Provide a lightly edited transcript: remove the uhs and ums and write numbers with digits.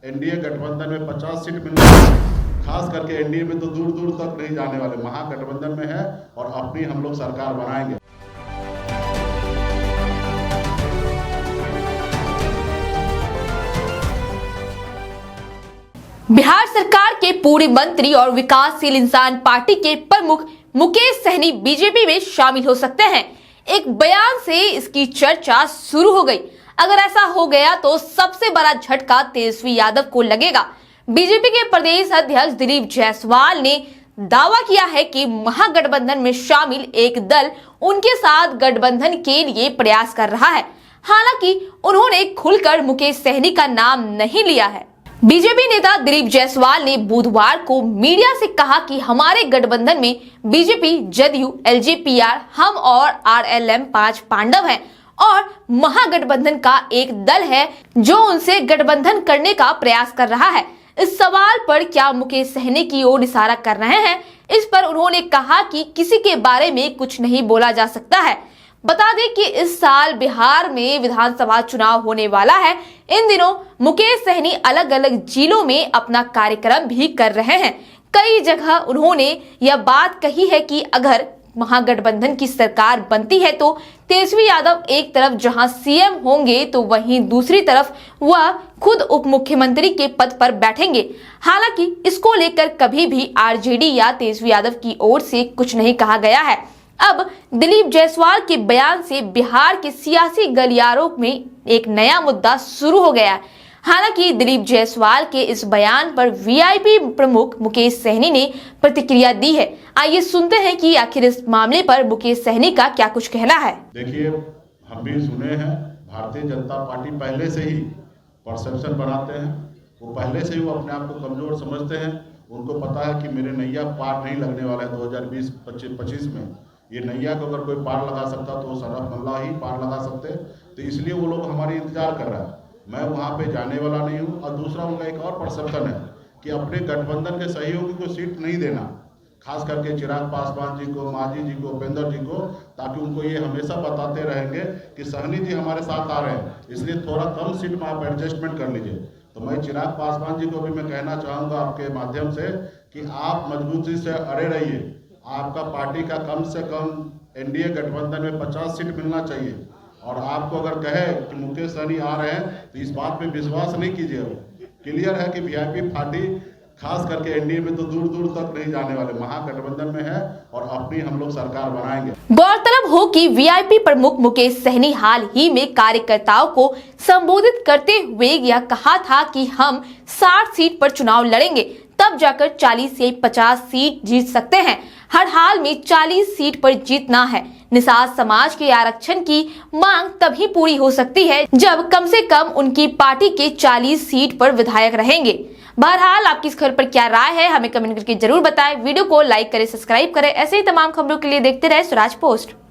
NDA गठबंधन में 50 seat मिलने वाली, खास करके एनडीए में तो दूर दूर तक नहीं जाने वाले, महागठबंधन में है और अपनी हम लोग सरकार बनाएंगे। बिहार सरकार के पूर्व मंत्री और विकासशील इंसान पार्टी के प्रमुख मुकेश सहनी बीजेपी में शामिल हो सकते हैं। एक बयान से इसकी चर्चा शुरू हो गई। अगर ऐसा हो गया तो सबसे बड़ा झटका तेजस्वी यादव को लगेगा। बीजेपी के प्रदेश अध्यक्ष दिलीप जायसवाल ने दावा किया है कि महागठबंधन में शामिल एक दल उनके साथ गठबंधन के लिए प्रयास कर रहा है। हालांकि उन्होंने खुलकर मुकेश सहनी का नाम नहीं लिया है। बीजेपी नेता दिलीप जायसवाल ने बुधवार को मीडिया से कहा कि हमारे गठबंधन में बीजेपी, जदयू, एलजेपीआर, हम और आरएलएम 5 पांडव हैं और महागठबंधन का एक दल है जो उनसे गठबंधन करने का प्रयास कर रहा है। इस सवाल पर क्या मुकेश सहनी की ओर इशारा कर रहे हैं, इस पर उन्होंने कहा कि किसी के बारे में कुछ नहीं बोला जा सकता है। बता दें कि इस साल बिहार में विधानसभा चुनाव होने वाला है। इन दिनों मुकेश सहनी अलग अलग जिलों में अपना कार्यक्रम भी कर रहे हैं। कई जगह उन्होंने यह बात कही है कि अगर महागठबंधन की सरकार बनती है तो तेजस्वी यादव एक तरफ जहां सीएम होंगे तो वहीं दूसरी तरफ वह खुद उप मुख्यमंत्री के पद पर बैठेंगे। हालांकि इसको लेकर कभी भी आरजेडी या तेजस्वी यादव की ओर से कुछ नहीं कहा गया है। अब दिलीप जायसवाल के बयान से बिहार के सियासी गलियारों में एक नया मुद्दा शुरू हो गया है। हालांकि दिलीप जायसवाल के इस बयान पर वीआईपी प्रमुख मुकेश सहनी ने प्रतिक्रिया दी है। आइए सुनते हैं कि आखिर इस मामले पर मुकेश सहनी का क्या कुछ कहना है। देखिए, हम भी सुने हैं, भारतीय जनता पार्टी पहले से ही परसेप्शन बनाते हैं। वो पहले से ही वो अपने आप को कमजोर समझते हैं। उनको पता है कि मेरे नैया पार नहीं लगने वाला है 2020-25 में। ये नैया को अगर कोई पार लगा सकता तो शरफ मल्ला ही पार लगा सकते। तो इसलिए वो लोग हमारी इंतजार कर रहा है। मैं वहाँ पे जाने वाला नहीं हूँ। और दूसरा उनका एक और परसेप्शन है कि अपने गठबंधन के सहयोगी को सीट नहीं देना, खास करके चिराग पासवान जी को, मांझी जी को, उपेंद्र जी को, ताकि उनको ये हमेशा बताते रहेंगे कि सहनी जी हमारे साथ आ रहे हैं, इसलिए थोड़ा कम सीट में आप एडजस्टमेंट कर लीजिए। तो मैं चिराग पासवान जी को भी मैं कहना चाहूँगा आपके माध्यम से कि आप मजबूती से अड़े रहिए। आपका पार्टी का कम से कम एनडीए गठबंधन में 50 सीट मिलना चाहिए। और आपको अगर कहे कि मुकेश सहनी आ रहे हैं तो इस बात पे विश्वास नहीं कीजिए। क्लियर है कि वीआईपी पार्टी खास करके एनडीए में तो दूर दूर तक नहीं जाने वाले, महागठबंधन में है और अपनी हम लोग सरकार बनाएंगे। गौरतलब हो कि वीआईपी प्रमुख मुकेश सहनी हाल ही में कार्यकर्ताओं को संबोधित करते हुए यह कहा था कि हम 60 सीट पर चुनाव लड़ेंगे, तब जाकर 40 से 50 सीट जीत सकते हैं। हर हाल में 40 सीट पर जीतना है। निषाद समाज के आरक्षण की मांग तभी पूरी हो सकती है जब कम से कम उनकी पार्टी के 40 सीट पर विधायक रहेंगे। बहरहाल आपकी इस खबर पर क्या राय है, हमें कमेंट करके जरूर बताएं। वीडियो को लाइक करें, सब्सक्राइब करें। ऐसे ही तमाम खबरों के लिए देखते रहे स्वराज पोस्ट।